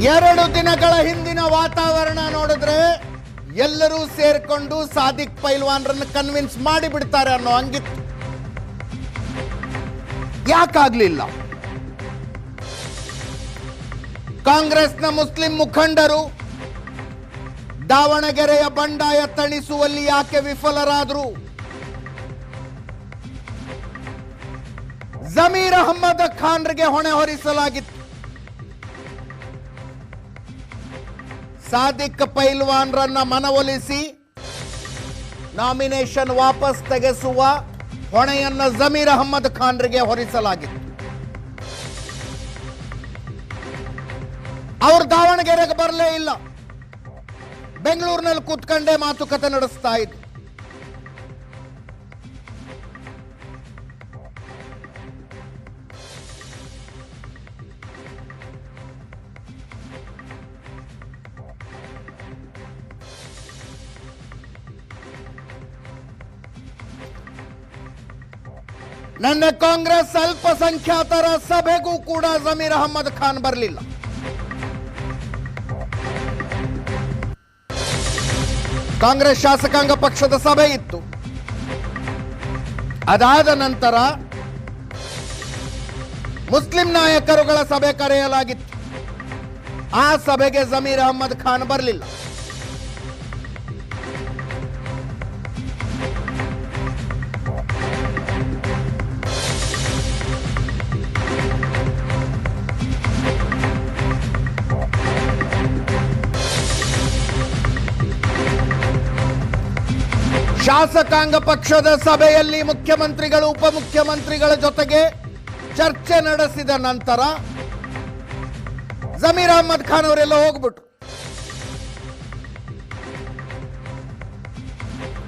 2 ದಿನಗಳ ಹಿಂದಿನ ವಾತಾವರಣ ನೋಡಿದ್ರೆ ಎಲ್ಲರೂ ಸೇರ್ಕೊಂಡು ಸಾದಿಕ್ ಪೈಲ್ವಾನ್ರನ್ನು ಕನ್ವಿನ್ಸ್ ಮಾಡಿ ಬಿಡ್ತಾರೆ ಅನ್ನೋ ಹಂಗಿತ್ತು. ಯಾಕಾಗ್ಲಿಲ್ಲ? ಕಾಂಗ್ರೆಸ್ನ ಮುಸ್ಲಿಂ ಮುಖಂಡರು ದಾವಣಗೆರೆಯ ಬಂಡಾಯ ತಣಿಸುವಲ್ಲಿ ಯಾಕೆ ವಿಫಲರಾದರು? ಜಮೀರ್ ಅಹಮ್ಮದ್ ಖಾನ್ರಿಗೆ ಹೊಣೆ ಹೊರಿಸಲಾಗಿತ್ತು. ಸಾದಿಕ್ ಪೈಲ್ವಾನ್ರನ್ನ ಮನವೊಲಿಸಿ ನಾಮಿನೇಷನ್ ವಾಪಸ್ ತೆಗೆಸುವ ಹೊಣೆಯನ್ನ ಜಮೀರ್ ಅಹಮ್ಮದ್ ಖಾನ್ರಿಗೆ ಹೊರಿಸಲಾಗಿತ್ತು. ಅವರು ದಾವಣಗೆರೆಗೆ ಬರಲೇ ಇಲ್ಲ, ಬೆಂಗಳೂರಿನಲ್ಲಿ ಕೂತ್ಕೊಂಡೇ ಮಾತುಕತೆ ನಡೆಸ್ತಾ ಇದ್ರು. ನನ್ನ ಕಾಂಗ್ರೆಸ್ ಅಲ್ಪಸಂಖ್ಯಾತರ ಸಭೆಗೂ ಕೂಡ ಜಮೀರ್ ಅಹಮ್ಮದ್ ಖಾನ್ ಬರಲಿಲ್ಲ. ಕಾಂಗ್ರೆಸ್ ಶಾಸಕಾಂಗ ಪಕ್ಷದ ಸಭೆ ಇತ್ತು. ಅದಾದ ನಂತರ ಮುಸ್ಲಿಂ ನಾಯಕರುಗಳ ಸಭೆ ಕರೆಯಲಾಗಿತ್ತು. ಆ ಸಭೆಗೆ ಜಮೀರ್ ಅಹಮ್ಮದ್ ಖಾನ್ ಬರಲಿಲ್ಲ. ಶಾಸಕಾಂಗ ಪಕ್ಷದ ಸಭೆಯಲ್ಲಿ ಮುಖ್ಯಮಂತ್ರಿಗಳು ಉಪಮುಖ್ಯಮಂತ್ರಿಗಳ ಜೊತೆಗೆ ಚರ್ಚೆ ನಡೆಸಿದ ನಂತರ ಜಮೀರ್ ಅಹಮ್ಮದ್ ಖಾನ್ ಅವರೆಲ್ಲ ಹೋಗ್ಬಿಟ್ರು.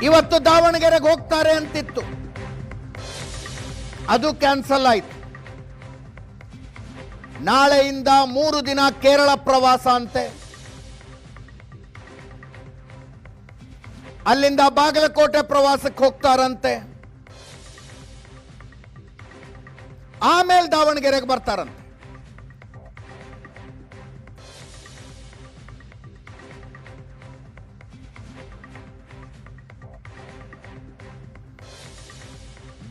ಇವತ್ತು ದಾವಣಗೆರೆಗೆ ಹೋಗ್ತಾರೆ ಅಂತಿತ್ತು, ಅದು ಕ್ಯಾನ್ಸಲ್ ಆಯ್ತು. ನಾಳೆಯಿಂದ 3 ದಿನ ಕೇರಳ ಪ್ರವಾಸ ಅಂತೆ. ಅಲ್ಲಿಂದ ಬಾಗಲಕೋಟೆ ಪ್ರವಾಸಕ್ಕೆ ಹೋಗ್ತಾರಂತೆ. ಆಮೇಲೆ ದಾವಣಗೆರೆಗೆ ಬರ್ತಾರಂತೆ.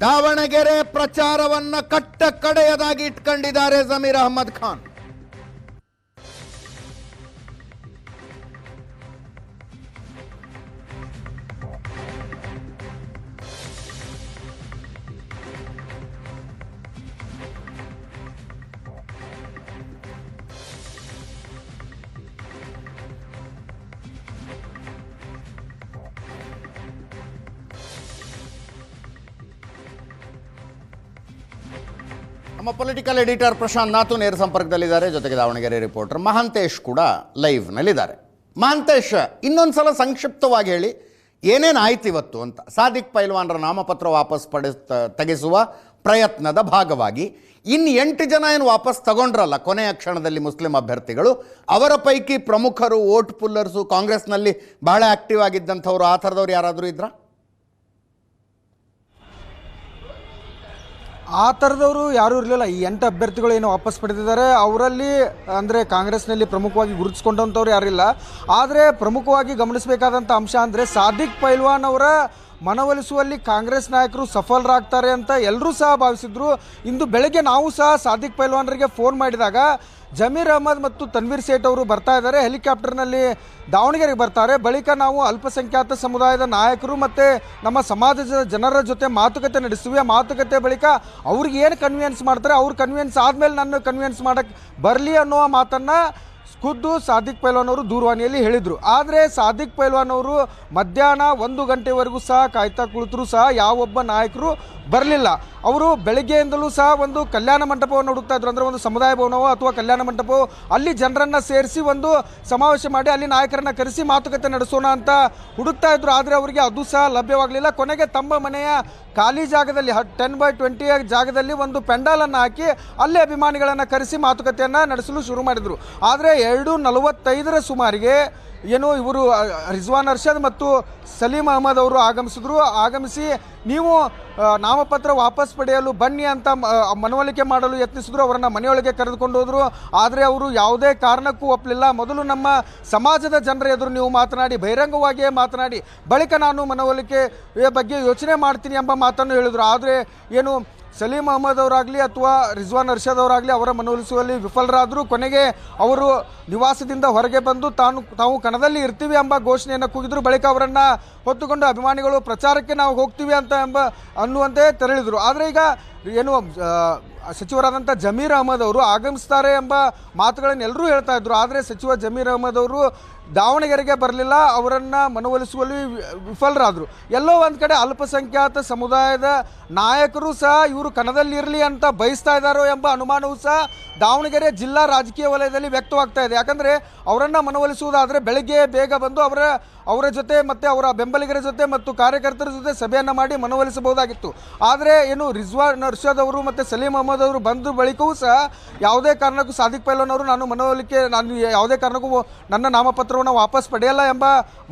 ದಾವಣಗೆರೆ ಪ್ರಚಾರವನ್ನ ಕಟ್ಟ ಕಡೆಯದಾಗಿ ಇಟ್ಕೊಂಡಿದ್ದಾರೆ ಜಮೀರ್ ಅಹಮ್ಮದ್ ಖಾನ್. ನಮ್ಮ ಪೊಲಿಟಿಕಲ್ ಎಡಿಟರ್ ಪ್ರಶಾಂತ್ ನಾಥು ನೇರ ಸಂಪರ್ಕದಲ್ಲಿದ್ದಾರೆ. ಜೊತೆಗೆ ದಾವಣಗೆರೆ ರಿಪೋರ್ಟರ್ ಮಹಾಂತೇಶ್ ಕೂಡ ಲೈವ್ನಲ್ಲಿದ್ದಾರೆ. ಮಹಾಂತೇಶ್, ಇನ್ನೊಂದ್ಸಲ ಸಂಕ್ಷಿಪ್ತವಾಗಿ ಹೇಳಿ ಏನೇನು ಆಯ್ತು ಇವತ್ತು ಅಂತ. ಸಾದಿಕ್ ಪೈಲ್ವಾನ್ರ ನಾಮಪತ್ರ ವಾಪಸ್ ತೆಗೆಸುವ ಪ್ರಯತ್ನದ ಭಾಗವಾಗಿ ಇನ್ನು 8 ಜನ ಏನು ವಾಪಸ್ ತಗೊಂಡ್ರಲ್ಲ ಕೊನೆಯ ಕ್ಷಣದಲ್ಲಿ ಮುಸ್ಲಿಂ ಅಭ್ಯರ್ಥಿಗಳು, ಅವರ ಪೈಕಿ ಪ್ರಮುಖರು, ವೋಟ್ ಪುಲ್ಲರ್ಸು, ಕಾಂಗ್ರೆಸ್ನಲ್ಲಿ ಬಹಳ ಆಕ್ಟಿವ್ ಆಗಿದ್ದಂಥವ್ರು, ಆ ಥರದವ್ರು ಯಾರಾದರೂ ಇದ್ರಾ? ಆ ಥರದವರು ಯಾರೂ ಇರಲಿಲ್ಲ. ಈ 8 ಅಭ್ಯರ್ಥಿಗಳು ಏನು ವಾಪಸ್ ಪಡೆದಿದ್ದಾರೆ ಅವರಲ್ಲಿ ಅಂದರೆ ಕಾಂಗ್ರೆಸ್ನಲ್ಲಿ ಪ್ರಮುಖವಾಗಿ ಗುರುತಿಸ್ಕೊಂಡಂಥವ್ರು ಯಾರಿಲ್ಲ. ಆದರೆ ಪ್ರಮುಖವಾಗಿ ಗಮನಿಸಬೇಕಾದಂಥ ಅಂಶ ಅಂದರೆ ಸಾದಿಕ್ ಪೈಲ್ವಾನ್ ಅವರ ಮನವೊಲಿಸುವಲ್ಲಿ ಕಾಂಗ್ರೆಸ್ ನಾಯಕರು ಸಫಲರಾಗ್ತಾರೆ ಅಂತ ಎಲ್ಲರೂ ಸಹ ಭಾವಿಸಿದ್ರು. ಇಂದು ಬೆಳಗ್ಗೆ ನಾವು ಸಹ ಸಾದಿಕ್ ಪೈಲ್ವಾನ್ರಿಗೆ ಫೋನ್ ಮಾಡಿದಾಗ ಜಮೀರ್ ಅಹಮ್ಮದ್ ಮತ್ತು ತನ್ವೀರ್ ಸೇಠ್ ಅವರು ಬರ್ತಾ ಇದ್ದಾರೆ, ಹೆಲಿಕಾಪ್ಟರ್ನಲ್ಲಿ ದಾವಣಗೆರೆಗೆ ಬರ್ತಾರೆ. ಬಳಿಕ ನಾವು ಅಲ್ಪಸಂಖ್ಯಾತ ಸಮುದಾಯದ ನಾಯಕರು ಮತ್ತು ನಮ್ಮ ಸಮಾಜದ ಜನರ ಜೊತೆ ಮಾತುಕತೆ ನಡೆಸ್ತೀವಿ. ಆ ಮಾತುಕತೆ ಬಳಿಕ ಅವ್ರಿಗೆ ಏನು ಕನ್ವಿನ್ಸ್ ಮಾಡ್ತಾರೆ, ಅವ್ರು ಕನ್ವಿನ್ಸ್ ಆದಮೇಲೆ ನನ್ನ ಕನ್ವಿನ್ಸ್ ಮಾಡೋಕ್ಕೆ ಬರಲಿ ಅನ್ನೋ ಮಾತನ್ನು ಖುದ್ದು ಸಾದಿಕ್ ಪೈಲ್ವಾನ್ ಅವರು ದೂರವಾಣಿಯಲ್ಲಿ ಹೇಳಿದರು. ಆದರೆ ಸಾದಿಕ್ ಪೈಲ್ವಾನ್ ಅವರು ಮಧ್ಯಾಹ್ನ 1 ಗಂಟೆವರೆಗೂ ಸಹ ಕಾಯ್ತಾ ಕುಳಿತರೂ ಸಹ ಯಾವೊಬ್ಬ ನಾಯಕರು ಬರಲಿಲ್ಲ. ಅವರು ಬೆಳಗ್ಗೆಯಿಂದಲೂ ಸಹ ಒಂದು ಕಲ್ಯಾಣ ಮಂಟಪವನ್ನು ಹುಡುಕ್ತಾ ಇದ್ರು. ಅಂದರೆ ಒಂದು ಸಮುದಾಯ ಭವನವೋ ಅಥವಾ ಕಲ್ಯಾಣ ಮಂಟಪವೋ ಅಲ್ಲಿ ಜನರನ್ನು ಸೇರಿಸಿ ಒಂದು ಸಮಾವೇಶ ಮಾಡಿ ಅಲ್ಲಿ ನಾಯಕರನ್ನು ಕರೆಸಿ ಮಾತುಕತೆ ನಡೆಸೋಣ ಅಂತ ಹುಡುಕ್ತಾ ಇದ್ರು. ಆದರೆ ಅವರಿಗೆ ಅದು ಸಹ ಲಭ್ಯವಾಗಲಿಲ್ಲ. ಕೊನೆಗೆ ತಮ್ಮ ಮನೆಯ ಖಾಲಿ ಜಾಗದಲ್ಲಿ 10x20 ಜಾಗದಲ್ಲಿ ಒಂದು ಪೆಂಡಾಲನ್ನು ಹಾಕಿ ಅಲ್ಲಿ ಅಭಿಮಾನಿಗಳನ್ನು ಕರೆಸಿ ಮಾತುಕತೆಯನ್ನು ನಡೆಸಲು ಶುರು ಮಾಡಿದರು. ಆದರೆ 2:45 ಸುಮಾರಿಗೆ ಏನು ಇವರು ರಿಜ್ವಾನ್ ಅರ್ಷದ್ ಮತ್ತು ಸಲೀಂ ಅಹಮದ್ ಅವರು ಆಗಮಿಸಿ ನೀವು ನಾಮಪತ್ರ ವಾಪಸ್ ಪಡೆಯಲು ಬನ್ನಿ ಅಂತ ಮನವೊಲಿಕೆ ಮಾಡಲು ಯತ್ನಿಸಿದ್ರು. ಅವರನ್ನು ಮನೆಯೊಳಗೆ ಕರೆದುಕೊಂಡು ಹೋದರು. ಆದರೆ ಅವರು ಯಾವುದೇ ಕಾರಣಕ್ಕೂ ಒಪ್ಪಲಿಲ್ಲ. ಮೊದಲು ನಮ್ಮ ಸಮಾಜದ ಜನರ ಎದುರು ನೀವು ಮಾತನಾಡಿ, ಬಹಿರಂಗವಾಗಿಯೇ ಮಾತನಾಡಿ, ಬಳಿಕ ನಾನು ಮನವೊಲಿಕೆ ಬಗ್ಗೆ ಯೋಚನೆ ಮಾಡ್ತೀನಿ ಎಂಬ ಮಾತನ್ನು ಹೇಳಿದರು. ಆದರೆ ಏನು ಸಲೀಂ ಅಹಮದ್ ಅವರಾಗಲಿ ಅಥವಾ ರಿಜ್ವಾನ್ ಅರ್ಷದ್ ಅವರಾಗಲಿ ಅವರ ಮನವೊಲಿಸುವಲ್ಲಿ ವಿಫಲರಾದರು. ಕೊನೆಗೆ ಅವರು ನಿವಾಸದಿಂದ ಹೊರಗೆ ಬಂದು ತಾವು ಕಣದಲ್ಲಿ ಇರ್ತೀವಿ ಎಂಬ ಘೋಷಣೆಯನ್ನು ಕೂಗಿದ್ರು. ಬಳಿಕ ಅವರನ್ನು ಹೊತ್ತುಕೊಂಡು ಅಭಿಮಾನಿಗಳು ಪ್ರಚಾರಕ್ಕೆ ನಾವು ಹೋಗ್ತೀವಿ ಅನ್ನುವಂತೆ ತೆರಳಿದರು. ಆದರೆ ಈಗ ಏನು ಸಚಿವರಾದಂಥ ಜಮೀರ್ ಅಹಮದ್ ಅವರು ಆಗಮಿಸ್ತಾರೆ ಎಂಬ ಮಾತುಗಳನ್ನು ಎಲ್ಲರೂ ಹೇಳ್ತಾ ಇದ್ರು. ಆದರೆ ಸಚಿವ ಜಮೀರ್ ಅಹಮದ್ ಅವರು ದಾವಣಗೆರೆಗೆ ಬರಲಿಲ್ಲ. ಅವರನ್ನು ಮನವೊಲಿಸುವಲ್ಲಿ ವಿಫಲರಾದರು. ಎಲ್ಲೋ ಒಂದು ಕಡೆ ಅಲ್ಪಸಂಖ್ಯಾತ ಸಮುದಾಯದ ನಾಯಕರು ಸಹ ಇವರು ಕಣದಲ್ಲಿ ಇರಲಿ ಅಂತ ಬಯಸ್ತಾ ಇದ್ದಾರೋ ಎಂಬ ಅನುಮಾನವೂ ಸಹ ದಾವಣಗೆರೆ ಜಿಲ್ಲಾ ರಾಜಕೀಯ ವಲಯದಲ್ಲಿ ವ್ಯಕ್ತವಾಗ್ತಾ ಇದೆ. ಯಾಕಂದರೆ ಅವರನ್ನು ಮನವೊಲಿಸುವುದಾದರೆ ಬೆಳಗ್ಗೆ ಬೇಗ ಬಂದು ಅವರ ಜೊತೆ ಮತ್ತು ಅವರ ಬೆಂಬಲಿಗರ ಜೊತೆ ಮತ್ತು ಕಾರ್ಯಕರ್ತರ ಜೊತೆ ಸಭೆಯನ್ನು ಮಾಡಿ ಮನವೊಲಿಸಬಹುದಾಗಿತ್ತು. ಆದರೆ ಏನು ರಿಜ್ವಾನ್ ಅರ್ಷದ್ ಅವರು ಮತ್ತು ಸಲೀಂ ಅಹಮದ್ ಅವರು ಬಂದ ಬಳಿಕವೂ ಸಹ ಯಾವುದೇ ಕಾರಣಕ್ಕೂ ಸಾದಿಕ್ ಪೈಲ್ವಾನ್ ಅವರು ನಾನು ಯಾವುದೇ ಕಾರಣಕ್ಕೂ ನನ್ನ ನಾಮಪತ್ರವನ್ನು ವಾಪಸ್ ಪಡೆಯಲ್ಲ ಎಂಬ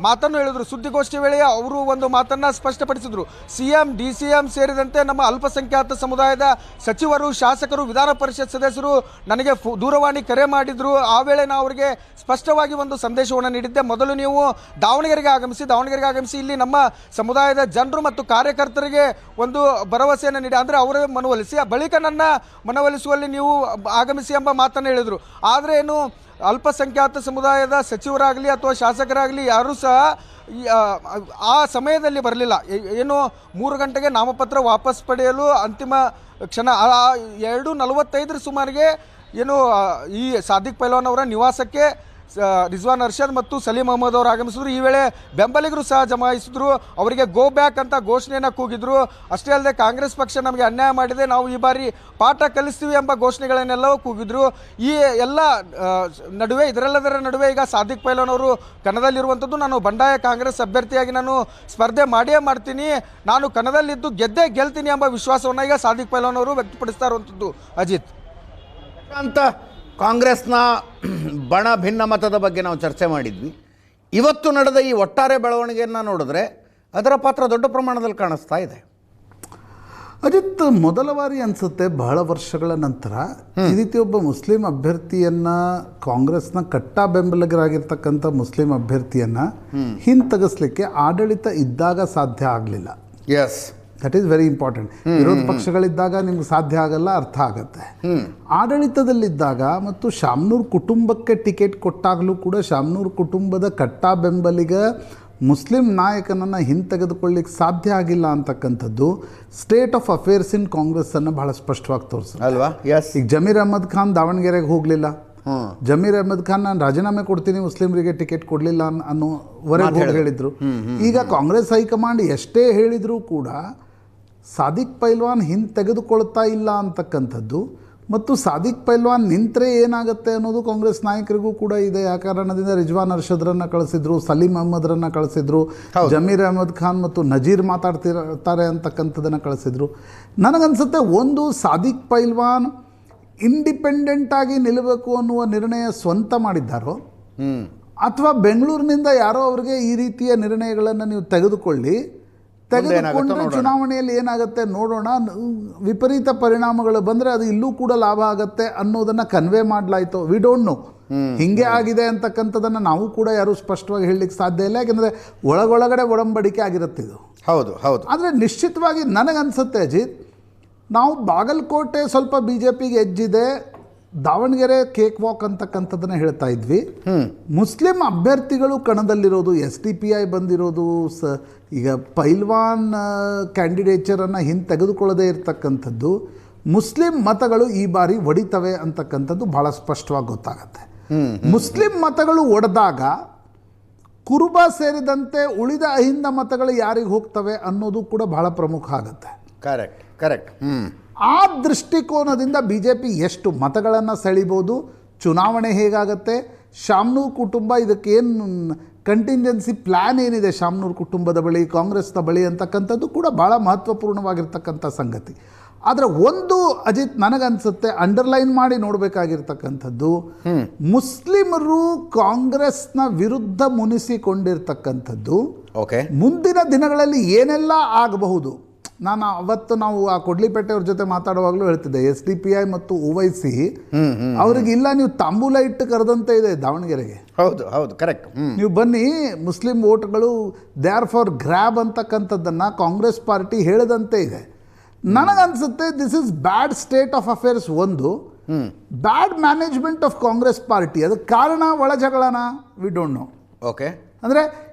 ಮಾತನ್ನು ಹೇಳಿದರು. ಸುದ್ದಿಗೋಷ್ಠಿ ವೇಳೆ ಅವರು ಒಂದು ಮಾತನ್ನು ಸ್ಪಷ್ಟಪಡಿಸಿದರು. CM DCM ಸೇರಿದಂತೆ ನಮ್ಮ ಅಲ್ಪಸಂಖ್ಯಾತ ಸಮುದಾಯದ ಸಚಿವರು, ಶಾಸಕರು, ವಿಧಾನ ಪರಿಷತ್ ಸದಸ್ಯರು ನನಗೆ ದೂರವಾಣಿ ಕರೆ ಮಾಡಿದ್ರು. ಆ ವೇಳೆ ನಾವು ಅವರಿಗೆ ಸ್ಪಷ್ಟವಾಗಿ ಒಂದು ಸಂದೇಶವನ್ನು ನೀಡಿದ್ದೆ. ಮೊದಲು ನೀವು ದಾವಣಗೆರೆಗೆ ಆಗಮಿಸಿ ಇಲ್ಲಿ ನಮ್ಮ ಸಮುದಾಯದ ಜನರು ಮತ್ತು ಕಾರ್ಯಕರ್ತರಿಗೆ ಒಂದು ಭರವಸೆಯನ್ನು ನೀಡಿ, ಅಂದರೆ ಅವರೇ ಮನವೊಲಿಸಿ, ಬಳಿಕ ನನ್ನ ಮನವೊಲಿಸುವಲ್ಲಿ ನೀವು ಆಗಮಿಸಿ ಎಂಬ ಮಾತನ್ನು ಹೇಳಿದರು. ಆದರೆ ಏನು ಅಲ್ಪಸಂಖ್ಯಾತ ಸಮುದಾಯದ ಸಚಿವರಾಗಲಿ ಅಥವಾ ಶಾಸಕರಾಗಲಿ ಯಾರೂ ಸಹ ಆ ಸಮಯದಲ್ಲಿ ಬರಲಿಲ್ಲ. ಏನು 3 ಗಂಟೆಗೆ ನಾಮಪತ್ರ ವಾಪಸ್ ಪಡೆಯಲು ಅಂತಿಮ ಕ್ಷಣ 2:45 ಸುಮಾರಿಗೆ ಏನು ಈ ಸಾದಿಕ್ ಪೈಲ್ವಾನ್ ಅವರ ನಿವಾಸಕ್ಕೆ ರಿಜ್ವಾನ್ ಅರ್ಷದ್ ಮತ್ತು ಸಲೀಂ ಅಹಮದ್ ಅವರು ಆಗಮಿಸಿದ್ರು. ಈ ವೇಳೆ ಬೆಂಬಲಿಗರು ಸಹ ಜಮಾಯಿಸಿದ್ರು. ಅವರಿಗೆ ಗೋ ಬ್ಯಾಕ್ ಅಂತ ಘೋಷಣೆಯನ್ನು ಕೂಗಿದ್ರು. ಅಷ್ಟೇ ಅಲ್ಲದೆ ಕಾಂಗ್ರೆಸ್ ಪಕ್ಷ ನಮಗೆ ಅನ್ಯಾಯ ಮಾಡಿದೆ, ನಾವು ಈ ಬಾರಿ ಪಾಠ ಕಲಿಸ್ತೀವಿ ಎಂಬ ಘೋಷಣೆಗಳನ್ನೆಲ್ಲವೂ ಕೂಗಿದ್ರು. ಈ ಎಲ್ಲ ಇದರೆಲ್ಲದರ ನಡುವೆ ಈಗ ಸಾದಿಕ್ ಪೈಲ್ವಾನ್ ಅವರು ಕಣದಲ್ಲಿರುವಂಥದ್ದು. ನಾನು ಬಂಡಾಯ ಕಾಂಗ್ರೆಸ್ ಅಭ್ಯರ್ಥಿಯಾಗಿ ನಾನು ಸ್ಪರ್ಧೆ ಮಾಡಿಯೇ ಮಾಡ್ತೀನಿ, ನಾನು ಕಣದಲ್ಲಿದ್ದು ಗೆಲ್ತೀನಿ ಎಂಬ ವಿಶ್ವಾಸವನ್ನು ಈಗ ಸಾದಿಕ್ ಪೈಲ್ವಾನ್ ಅವರು ವ್ಯಕ್ತಪಡಿಸ್ತಾ ಇರುವಂಥದ್ದು. ಅಜಿತ್ ಅಂತ ಕಾಂಗ್ರೆಸ್ನ ಬಣ ಭಿನ್ನ ಮತದ ಬಗ್ಗೆ ನಾವು ಚರ್ಚೆ ಮಾಡಿದ್ವಿ. ಇವತ್ತು ನಡೆದ ಈ ಒಟ್ಟಾರೆ ಬೆಳವಣಿಗೆಯನ್ನು ನೋಡಿದ್ರೆ ಅದರ ಪಾತ್ರ ದೊಡ್ಡ ಪ್ರಮಾಣದಲ್ಲಿ ಕಾಣಿಸ್ತಾ ಇದೆ. ಅಜಿತ್, ಮೊದಲ ಬಾರಿ ಅನಿಸುತ್ತೆ ಬಹಳ ವರ್ಷಗಳ ನಂತರ ಈ ರೀತಿ ಒಬ್ಬ ಮುಸ್ಲಿಂ ಅಭ್ಯರ್ಥಿಯನ್ನು, ಕಾಂಗ್ರೆಸ್ನ ಕಟ್ಟಾ ಬೆಂಬಲಿಗರಾಗಿರ್ತಕ್ಕಂಥ ಮುಸ್ಲಿಂ ಅಭ್ಯರ್ಥಿಯನ್ನು ಹಿಂತೆಗೆಸಲಿಕ್ಕೆ ಆಡಳಿತ ಇದ್ದಾಗ ಸಾಧ್ಯ ಆಗಲಿಲ್ಲ. Yes, that is very important. ವಿರೋಧ ಪಕ್ಷಗಳಿದ್ದಾಗ ನಿಮ್ಗೆ ಸಾಧ್ಯ ಆಗಲ್ಲ, ಅರ್ಥ ಆಗತ್ತೆ. ಆಡಳಿತದಲ್ಲಿದ್ದಾಗ ಮತ್ತು ಶಾಮನೂರ್ ಕುಟುಂಬಕ್ಕೆ ಟಿಕೆಟ್ ಕೊಟ್ಟಾಗಲೂ ಕೂಡ ಶಾಮನೂರ್ ಕುಟುಂಬದ ಕಟ್ಟಾ ಬೆಂಬಲಿಗ ಮುಸ್ಲಿಂ ನಾಯಕನನ್ನು ಹಿಂತೆಗೆದುಕೊಳ್ಳಿಕ್ಕೆ ಸಾಧ್ಯ ಆಗಿಲ್ಲ ಅಂತಕ್ಕಂಥದ್ದು ಸ್ಟೇಟ್ ಆಫ್ ಅಫೇರ್ಸ್ ಇನ್ ಕಾಂಗ್ರೆಸ್ಸನ್ನು ಬಹಳ ಸ್ಪಷ್ಟವಾಗಿ ತೋರಿಸುತ್ತೆ ಅಲ್ವಾ? ಎಸ್. ಈಗ ಜಮೀರ್ ಅಹಮದ್ ಖಾನ್ ದಾವಣಗೆರೆಗೆ ಹೋಗಲಿಲ್ಲ. ಜಮೀರ್ ಅಹಮದ್ ಖಾನ್ ನಾನು ರಾಜೀನಾಮೆ ಕೊಡ್ತೀನಿ, ಮುಸ್ಲಿಮರಿಗೆ ಟಿಕೆಟ್ ಕೊಡಲಿಲ್ಲ ಅನ್ನೋವರೆಗೆ ಹೇಳಿದ್ರು. ಈಗ ಕಾಂಗ್ರೆಸ್ ಹೈಕಮಾಂಡ್ ಎಷ್ಟೇ ಹೇಳಿದರೂ ಕೂಡ ಸಾದಿಕ್ ಪೈಲ್ವಾನ್ ಹಿಂತೆಗೆದುಕೊಳ್ತಾ ಇಲ್ಲ ಅಂತಕ್ಕಂಥದ್ದು ಮತ್ತು ಸಾದಿಕ್ ಪೈಲ್ವಾನ್ ನಿಂತರೆ ಏನಾಗುತ್ತೆ ಅನ್ನೋದು ಕಾಂಗ್ರೆಸ್ ನಾಯಕರಿಗೂ ಕೂಡ ಇದೆ. ಆ ಕಾರಣದಿಂದ ರಿಜ್ವಾನ್ ಅರ್ಷದ್ರನ್ನು ಕಳಿಸಿದ್ರು, ಸಲೀಂ ಅಹಮದ್ರನ್ನು ಕಳಿಸಿದ್ರು, ಜಮೀರ್ ಅಹಮದ್ ಖಾನ್ ಮತ್ತು ನಜೀರ್ ಮಾತಾಡ್ತಿರ್ತಾರೆ ಅಂತಕ್ಕಂಥದ್ದನ್ನು ಕಳಿಸಿದ್ರು. ನನಗನ್ಸುತ್ತೆ ಒಂದು ಸಾದಿಕ್ ಪೈಲ್ವಾನ್ ಇಂಡಿಪೆಂಡೆಂಟಾಗಿ ನಿಲ್ಲಬೇಕು ಅನ್ನುವ ನಿರ್ಣಯ ಸ್ವಂತ ಮಾಡಿದ್ದಾರೋ ಅಥವಾ ಬೆಂಗಳೂರಿನಿಂದ ಯಾರೋ ಅವರಿಗೆ ಈ ರೀತಿಯ ನಿರ್ಣಯಗಳನ್ನು ನೀವು ತೆಗೆದುಕೊಂಡ್ರೆ ಚುನಾವಣೆಯಲ್ಲಿ ಏನಾಗುತ್ತೆ ನೋಡೋಣ, ವಿಪರೀತ ಪರಿಣಾಮಗಳು ಬಂದರೆ ಅದು ಇಲ್ಲೂ ಕೂಡ ಲಾಭ ಆಗುತ್ತೆ ಅನ್ನೋದನ್ನು ಕನ್ವೆ ಮಾಡಲಾಯಿತು. ವಿ ಡೋಂಟ್ ನೋ ಹಿಂಗೆ ಆಗಿದೆ ಅಂತಕ್ಕಂಥದ್ದನ್ನು ನಾವು ಕೂಡ ಯಾರೂ ಸ್ಪಷ್ಟವಾಗಿ ಹೇಳಲಿಕ್ಕೆ ಸಾಧ್ಯ ಇಲ್ಲ. ಯಾಕೆಂದರೆ ಒಳಗೊಳಗಡೆ ಒಡಂಬಡಿಕೆ ಆಗಿರುತ್ತೆ ಇದು. ಹೌದು ಹೌದು. ಆದರೆ ನಿಶ್ಚಿತವಾಗಿ ನನಗನ್ಸುತ್ತೆ ಅಜಿತ್, ನಾವು ಬಾಗಲಕೋಟೆ ಸ್ವಲ್ಪ BJPಗೆ ಎಜ್ಜಿದೆ, ದಾವಣಗೆರೆ ಕೇಕ್ ವಾಕ್ ಅಂತಕ್ಕಂಥದ್ದನ್ನು ಹೇಳ್ತಾ ಇದ್ವಿ. ಮುಸ್ಲಿಂ ಅಭ್ಯರ್ಥಿಗಳು ಕಣದಲ್ಲಿರೋದು, SDPI ಬಂದಿರೋದು, ಈಗ ಪೈಲ್ವಾನ್ ಕ್ಯಾಂಡಿಡೇಚರನ್ನು ತೆಗೆದುಕೊಳ್ಳದೇ ಇರತಕ್ಕಂಥದ್ದು, ಮುಸ್ಲಿಂ ಮತಗಳು ಈ ಬಾರಿ ಒಡಿತವೆ ಅಂತಕ್ಕಂಥದ್ದು ಭಾಳ ಸ್ಪಷ್ಟವಾಗಿ ಗೊತ್ತಾಗತ್ತೆ. ಮುಸ್ಲಿಂ ಮತಗಳು ಒಡೆದಾಗ ಕುರುಬ ಸೇರಿದಂತೆ ಉಳಿದ ಅಹಿಂದ ಮತಗಳು ಯಾರಿಗೆ ಹೋಗ್ತವೆ ಅನ್ನೋದು ಕೂಡ ಬಹಳ ಪ್ರಮುಖ ಆಗುತ್ತೆ. Correct correct. ಆ ದೃಷ್ಟಿಕೋನದಿಂದ BJP ಎಷ್ಟು ಮತಗಳನ್ನು ಸೆಳಿಬೋದು, ಚುನಾವಣೆ ಹೇಗಾಗತ್ತೆ, ಶಾಮನೂರ್ ಕುಟುಂಬ ಇದಕ್ಕೇನು ಕಂಟಿಂಜೆನ್ಸಿ ಪ್ಲ್ಯಾನ್ ಏನಿದೆ ಶಾಮನೂರ್ ಕುಟುಂಬದ ಬಳಿ, ಕಾಂಗ್ರೆಸ್ನ ಬಳಿ ಅಂತಕ್ಕಂಥದ್ದು ಕೂಡ ಭಾಳ ಮಹತ್ವಪೂರ್ಣವಾಗಿರ್ತಕ್ಕಂಥ ಸಂಗತಿ. ಆದರೆ ಒಂದು ಅಜಿತ್ ನನಗನ್ಸುತ್ತೆ ಅಂಡರ್ಲೈನ್ ಮಾಡಿ ನೋಡಬೇಕಾಗಿರ್ತಕ್ಕಂಥದ್ದು, ಮುಸ್ಲಿಮರು ಕಾಂಗ್ರೆಸ್ನ ವಿರುದ್ಧ ಮುನಿಸಿಕೊಂಡಿರ್ತಕ್ಕಂಥದ್ದು ಓಕೆ ಮುಂದಿನ ದಿನಗಳಲ್ಲಿ ಏನೆಲ್ಲ ಆಗಬಹುದು. ನಾನು ಅವತ್ತು ನಾವು ಆ ಕೊಡ್ಲಿಪೇಟೆ ಅವ್ರ ಜೊತೆ ಮಾತಾಡುವಾಗಲೂ ಹೇಳ್ತಿದ್ದೆ, SDPI ಮತ್ತು OIC ಅವ್ರಿಗೆ ಇಲ್ಲ, ನೀವು ತಾಂಬೂಲ ಇಟ್ಟು ಕರೆದಂತೆ ಇದೆ ದಾವಣಗೆರೆಗೆ. ಹೌದು ಹೌದು ಕರೆಕ್ಟ್. ನೀವು ಬನ್ನಿ, ಮುಸ್ಲಿಂ ವೋಟ್ಗಳು ದೇ ಆರ್ ಫಾರ್ ಗ್ರ್ಯಾಬ್ ಅಂತಕ್ಕಂಥದ್ದನ್ನು ಕಾಂಗ್ರೆಸ್ ಪಾರ್ಟಿ ಹೇಳದಂತೆ ಇದೆ. ನನಗನ್ಸುತ್ತೆ this is bad state of affairs, ಒಂದು bad management of Congress party. ಅದಕ್ಕೆ ಕಾರಣ ಒಳ ಜಗಳನ ವಿ ಡೋಂಟ್ ನೋ. ಓಕೆ, ಅಂದರೆ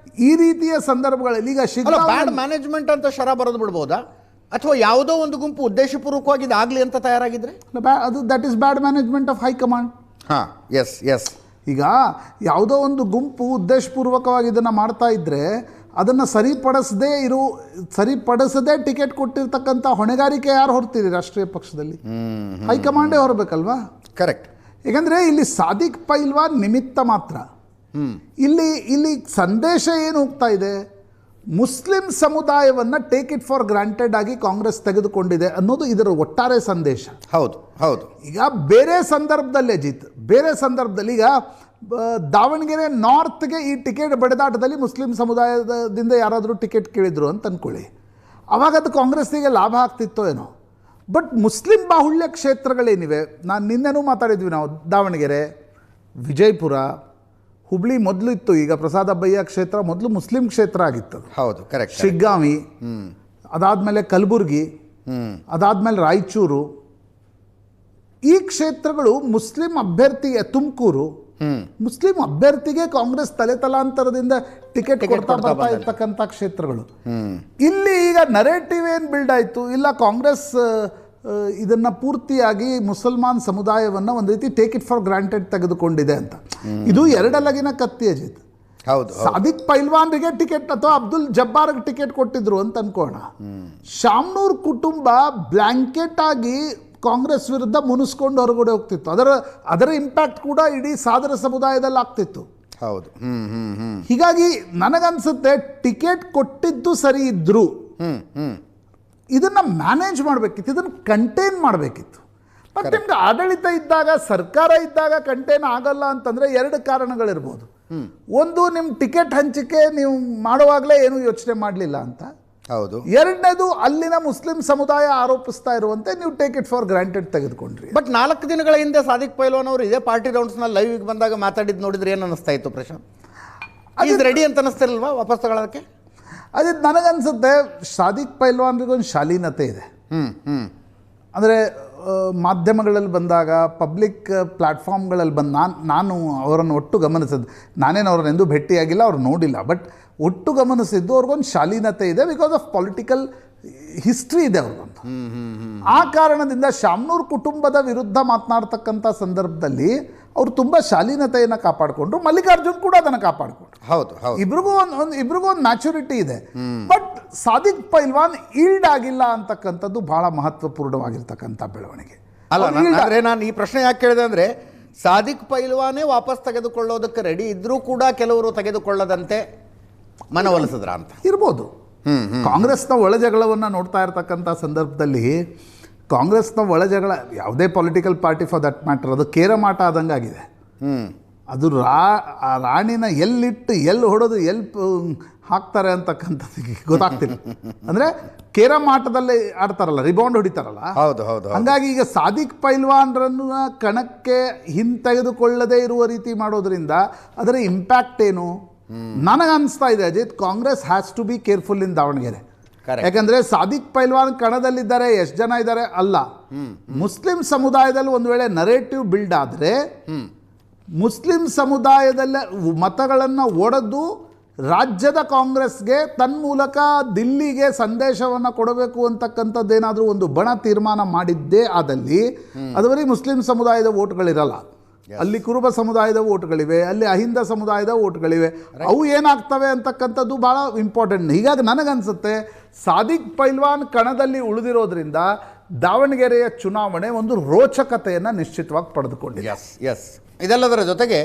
ಈ ರೀತಿಯ ಸಂದರ್ಭಗಳಲ್ಲಿ ಈಗ ಬ್ಯಾಡ್ ಮ್ಯಾನೇಜ್ಮೆಂಟ್ ಅಂತ ಶರ ಬರೆದು ಬಿಡ್ಬೋದಾ, ಅಥವಾ ಯಾವುದೋ ಒಂದು ಗುಂಪು ಉದ್ದೇಶಪೂರ್ವಕವಾಗಿ ಇದಾಗಲಿ ಅಂತ ತಯಾರಾಗಿದ್ರೆ ಅದು that is bad management of high command. ಹಾಂ, ಎಸ್ ಎಸ್. ಈಗ ಯಾವುದೋ ಒಂದು ಗುಂಪು ಉದ್ದೇಶಪೂರ್ವಕವಾಗಿ ಇದನ್ನು ಮಾಡ್ತಾ ಇದ್ದರೆ ಅದನ್ನು ಸರಿಪಡಿಸದೇ ಟಿಕೆಟ್ ಕೊಟ್ಟಿರ್ತಕ್ಕಂಥ ಹೊಣೆಗಾರಿಕೆ ಯಾರು ಹೊರ್ತೀರಿ ರಾಷ್ಟ್ರೀಯ ಪಕ್ಷದಲ್ಲಿ? ಹೈಕಮಾಂಡೇ ಹೊರಬೇಕಲ್ವಾ? ಕರೆಕ್ಟ್. ಯಾಕಂದರೆ ಇಲ್ಲಿ ಸಾದಿಕ್ ಪೈಲ್ವಾನ್ ನಿಮಿತ್ತ ಮಾತ್ರ. ಇಲ್ಲಿ ಸಂದೇಶ ಏನು ಹೋಗ್ತಾ ಇದೆ, ಮುಸ್ಲಿಂ ಸಮುದಾಯವನ್ನು ಟೇಕ್ ಇಟ್ ಫಾರ್ ಗ್ರಾಂಟೆಡ್ ಆಗಿ ಕಾಂಗ್ರೆಸ್ ತೆಗೆದುಕೊಂಡಿದೆ ಅನ್ನೋದು ಇದರ ಒಟ್ಟಾರೆ ಸಂದೇಶ. ಹೌದು ಹೌದು. ಈಗ ಬೇರೆ ಸಂದರ್ಭದಲ್ಲಿ ಈಗ ದಾವಣಗೆರೆ ನಾರ್ತ್ಗೆ ಈ ಟಿಕೆಟ್ ಬಡಿದಾಟದಲ್ಲಿ ಮುಸ್ಲಿಂ ಸಮುದಾಯದಿಂದ ಯಾರಾದರೂ ಟಿಕೆಟ್ ಕೇಳಿದ್ರು ಅಂತ ಅಂದ್ಕೊಳ್ಳಿ, ಆವಾಗ ಅದು ಕಾಂಗ್ರೆಸ್ಸಿಗೆ ಲಾಭ ಆಗ್ತಿತ್ತೋ ಏನೋ. ಬಟ್ ಮುಸ್ಲಿಂ ಬಾಹುಳ್ಯ ಕ್ಷೇತ್ರಗಳೇನಿವೆ, ನಾನು ನಿನ್ನೆನೂ ಮಾತಾಡಿದ್ವಿ ನಾವು, ದಾವಣಗೆರೆ, ವಿಜಯಪುರ, ಹುಬ್ಳಿ ಮೊದಲು ಇತ್ತು, ಈಗ ಪ್ರಸಾದ್ ಅಬ್ಬಯ್ಯ ಕ್ಷೇತ್ರ ಮೊದಲು ಮುಸ್ಲಿಂ ಕ್ಷೇತ್ರ ಆಗಿತ್ತು. ಹೌದು ಕರೆಕ್ಟ್. ಶಿಗ್ಗಾಂವಿ, ಅದಾದಮೇಲೆ ಕಲಬುರ್ಗಿ, ಅದಾದಮೇಲೆ ರಾಯಚೂರು, ಈ ಕ್ಷೇತ್ರಗಳು ಮುಸ್ಲಿಂ ಅಭ್ಯರ್ಥಿಗೆ, ತುಮಕೂರು ಮುಸ್ಲಿಂ ಅಭ್ಯರ್ಥಿಗೆ ಕಾಂಗ್ರೆಸ್ ತಲೆತಲಾಂತರದಿಂದ ಟಿಕೆಟ್ ಕೊಡ್ತಾ ಬರ್ತಾ ಇರ್ತಕ್ಕಂಥ ಕ್ಷೇತ್ರಗಳು. ಇಲ್ಲಿ ಈಗ ನರೇಟಿವ್ ಏನು ಬಿಲ್ಡ್ ಆಯಿತು, ಇಲ್ಲ ಕಾಂಗ್ರೆಸ್ ಇದನ್ನು ಪೂರ್ತಿಯಾಗಿ ಮುಸಲ್ಮಾನ್ ಸಮುದಾಯವನ್ನು ಒಂದು ರೀತಿ ಟೇಕ್ ಇಟ್ ಫಾರ್ ಗ್ರಾಂಟೆಡ್ ತೆಗೆದುಕೊಂಡಿದೆ ಅಂತ. ಇದು ಎರಡಲಗಿನ ಕತ್ತಿ ಅಜಿತ್. ಹೌದು. ಸಾದಿಕ್ ಪೈಲ್ವಾನ್ರಿಗೆ ಟಿಕೆಟ್ ಅಥವಾ ಅಬ್ದುಲ್ ಜಬ್ಬಾರ್ಗೆ ಟಿಕೆಟ್ ಕೊಟ್ಟಿದ್ರು ಅಂತ ಅನ್ಕೋಣ, ಶಾಮ್ನೂರ್ ಕುಟುಂಬ ಬ್ಲ್ಯಾಂಕೆಟ್ ಆಗಿ ಕಾಂಗ್ರೆಸ್ ವಿರುದ್ಧ ಮುನಿಸ್ಕೊಂಡು ಹೊರಗಡೆ ಹೋಗ್ತಿತ್ತು. ಅದರ ಇಂಪ್ಯಾಕ್ಟ್ ಕೂಡ ಇಡೀ ಸಾದರ ಸಮುದಾಯದಲ್ಲಿ ಆಗ್ತಿತ್ತು. ಹೌದು. ಹೀಗಾಗಿ ನನಗನ್ಸುತ್ತೆ ಟಿಕೆಟ್ ಕೊಟ್ಟಿದ್ದು ಸರಿ ಇದ್ರು ಇದನ್ನು ಮ್ಯಾನೇಜ್ ಮಾಡಬೇಕಿತ್ತು, ಇದನ್ನು ಕಂಟೈನ್ ಮಾಡಬೇಕಿತ್ತು. ಬಟ್ ನಿಮ್ಗೆ ಆಡಳಿತ ಇದ್ದಾಗ, ಸರ್ಕಾರ ಇದ್ದಾಗ ಕಂಟೈನ್ ಆಗಲ್ಲ ಅಂತಂದರೆ ಎರಡು ಕಾರಣಗಳಿರ್ಬೋದು. ಒಂದು, ನಿಮ್ಮ ಟಿಕೆಟ್ ಹಂಚಿಕೆ ನೀವು ಮಾಡುವಾಗಲೇ ಏನೂ ಯೋಚನೆ ಮಾಡಲಿಲ್ಲ ಅಂತ. ಹೌದು. ಎರಡನೇದು, ಅಲ್ಲಿನ ಮುಸ್ಲಿಂ ಸಮುದಾಯ ಆರೋಪಿಸ್ತಾ ಇರುವಂತೆ ನೀವು ಟೇಕ್ ಇಟ್ ಫಾರ್ ಗ್ರಾಂಟೆಡ್ ತೆಗೆದುಕೊಂಡ್ರಿ. ಬಟ್ 4 ದಿನಗಳ ಹಿಂದೆ ಸಾದಿಕ್ ಪೈಲ್ವಾನ್ ಅವರು ಇದೇ ಪಾರ್ಟಿ ರೌಂಡ್ಸ್ನಲ್ಲಿ ಲೈವ್ಗೆ ಬಂದಾಗ ಮಾತಾಡಿದ್ದು ನೋಡಿದ್ರೆ ಏನು ಅನ್ನಿಸ್ತಾ ಇತ್ತು ಪ್ರಶಾಂತ್? ಅದು ರೆಡಿ ಅಂತ ಅನ್ನಿಸ್ತಿರಲ್ವಾ ವಾಪಸ್ ತಗೊಳ್ಳೋದಕ್ಕೆ? ಅದೇ ನನಗನ್ಸುತ್ತೆ ಸಾದಿಕ್ ಪೈಲ್ವಾನ್ರಿಗೊಂದು ಶಾಲೀನತೆ ಇದೆ. ಅಂದರೆ ಮಾಧ್ಯಮಗಳಲ್ಲಿ ಬಂದಾಗ, ಪಬ್ಲಿಕ್ ಪ್ಲ್ಯಾಟ್ಫಾರ್ಮ್ಗಳಲ್ಲಿ ನಾನು ಅವರನ್ನು ಒಟ್ಟು ಗಮನಿಸಿದ್ದು, ನಾನೇನು ಅವ್ರನ್ನ ಎಂದೂ ಭೇಟಿಯಾಗಿಲ್ಲ, ಅವ್ರು ನೋಡಿಲ್ಲ, ಬಟ್ ಒಟ್ಟು ಗಮನಿಸಿದ್ದು ಅವ್ರಿಗೊಂದು ಶಾಲೀನತೆ ಇದೆ. ಬಿಕಾಸ್ ಆಫ್ ಪೊಲಿಟಿಕಲ್ ಹಿಸ್ಟ್ರಿ ಇದೆ ಅವ್ರಿಗೊಂದು. ಆ ಕಾರಣದಿಂದ ಶಾಮ್ನೂರ್ ಕುಟುಂಬದ ವಿರುದ್ಧ ಮಾತನಾಡ್ತಕ್ಕಂಥ ಸಂದರ್ಭದಲ್ಲಿ ಅವರು ತುಂಬ ಶಾಲೀನತೆಯನ್ನು ಕಾಪಾಡಿಕೊಂಡ್ರು. ಮಲ್ಲಿಕಾರ್ಜುನ್ ಕೂಡ ಅದನ್ನು ಕಾಪಾಡಿಕೊಂಡ್ರು. ಹೌದು ಹೌದು. ಇಬ್ರಿಗೂ ಒಂದು ಮ್ಯಾಚುರಿಟಿ ಇದೆ. ಬಟ್ ಸಾದಿಕ್ ಪೈಲ್ವಾನ್ ಈಲ್ಡ್ ಆಗಿಲ್ಲ ಅಂತಕ್ಕಂಥದ್ದು ಬಹಳ ಮಹತ್ವಪೂರ್ಣವಾಗಿರ್ತಕ್ಕಂಥ ಬೆಳವಣಿಗೆ. ಅಲ್ಲ, ನಾನು ಈ ಪ್ರಶ್ನೆ ಯಾಕೆ ಕೇಳಿದೆ ಅಂದರೆ, ಸಾದಿಕ್ ಪೈಲ್ವಾನೇ ವಾಪಸ್ ತೆಗೆದುಕೊಳ್ಳೋದಕ್ಕೆ ರೆಡಿ ಇದ್ರೂ ಕೂಡ ಕೆಲವರು ತೆಗೆದುಕೊಳ್ಳದಂತೆ ಮನವೊಲಿಸಿದ್ರ ಅಂತ ಇರ್ಬೋದು. ಕಾಂಗ್ರೆಸ್ನ ಒಳಜಗಳವನ್ನು ನೋಡ್ತಾ ಇರ್ತಕ್ಕಂಥ ಸಂದರ್ಭದಲ್ಲಿ, ಕಾಂಗ್ರೆಸ್ನ ಒಳಜಗಳ ಯಾವುದೇ political party for that matter, ಅದು ಕೇರಮಾಟ ಆದಂಗೆ ಆಗಿದೆ. ಅದು ರಾಣಿನ ಎಲ್ಲಿಟ್ಟು ಎಲ್ಲಿ ಹೊಡೆದು ಎಲ್ಲಿ ಹಾಕ್ತಾರೆ ಅಂತಕ್ಕಂಥದ್ದು ಗೊತ್ತಾಗ್ತಿಲ್ಲ. ಅಂದರೆ ಕೇರಮಾಟದಲ್ಲಿ ಆಡ್ತಾರಲ್ಲ, ರಿಬೌಂಡ್ ಹೊಡಿತಾರಲ್ಲ. ಹೌದು ಹೌದು. ಹಾಗಾಗಿ ಈಗ ಸಾದಿಕ್ ಪೈಲ್ವಾನ್ರನ್ನು ಕಣಕ್ಕೆ ಹಿಂತೆಗೆದುಕೊಳ್ಳದೇ ಇರುವ ರೀತಿ ಮಾಡೋದ್ರಿಂದ ಅದರ ಇಂಪ್ಯಾಕ್ಟ್ ಏನು ನನಗನ್ನಿಸ್ತಾ ಇದೆ Ajit, Congress has to be careful in Davanagere. ಯಾಕಂದರೆ ಸಾದಿಕ್ ಪೈಲ್ವಾನ್ ಕಣದಲ್ಲಿದ್ದಾರೆ, ಎಷ್ಟು ಜನ ಇದ್ದಾರೆ ಅಲ್ಲ, ಮುಸ್ಲಿಂ ಸಮುದಾಯದಲ್ಲಿ ಒಂದು ವೇಳೆ ನರೇಟಿವ್ ಬಿಲ್ಡ್ ಆದರೆ ಮುಸ್ಲಿಂ ಸಮುದಾಯದಲ್ಲ ಮತಗಳನ್ನು ಒಡೆದು ರಾಜ್ಯದ ಕಾಂಗ್ರೆಸ್ಗೆ ತನ್ಮೂಲಕ ದಿಲ್ಲಿಗೆ ಸಂದೇಶವನ್ನು ಕೊಡಬೇಕು ಅಂತಕ್ಕಂಥದ್ದೇನಾದರೂ ಒಂದು ಬಣ ತೀರ್ಮಾನ ಮಾಡಿದ್ದೇ ಆದಲ್ಲಿ ಅದುವರೆಗೆ ಮುಸ್ಲಿಂ ಸಮುದಾಯದ ವೋಟ್ಗಳಿರಲ್ಲ. ಅಲ್ಲಿ ಕುರುಬ ಸಮುದಾಯದ ವೋಟ್ಗಳಿವೆ, ಅಲ್ಲಿ ಅಹಿಂದ ಸಮುದಾಯದ ವೋಟ್ಗಳಿವೆ. ಅವು ಏನಾಗ್ತವೆ ಅಂತಕ್ಕಂಥದ್ದು ಭಾಳ ಇಂಪಾರ್ಟೆಂಟ್. ಹೀಗಾಗಿ ನನಗನ್ಸುತ್ತೆ ಸಾದಿಕ್ ಪೈಲ್ವಾನ್ ಕಣದಲ್ಲಿ ಉಳಿದಿರೋದ್ರಿಂದ ದಾವಣಗೆರೆಯ ಚುನಾವಣೆ ಒಂದು ರೋಚಕತೆಯನ್ನು ನಿಶ್ಚಿತವಾಗಿ ಪಡೆದುಕೊಂಡಿದೆ. ಎಸ್. ಇದೆಲ್ಲದರ ಜೊತೆಗೆ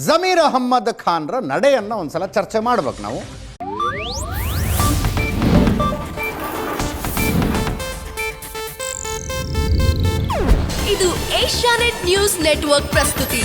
ಜಮೀರ್ ಅಹಮ್ಮದ್ ಖಾನ್ರ ನಡೆಯನ್ನು ಒಂದ್ಸಲ ಚರ್ಚೆ ಮಾಡ್ಬೇಕು ನಾವು. ಇದು ಏಷ್ಯಾನೆಟ್ ನ್ಯೂಸ್ ನೆಟ್ವರ್ಕ್ ಪ್ರಸ್ತುತಿ.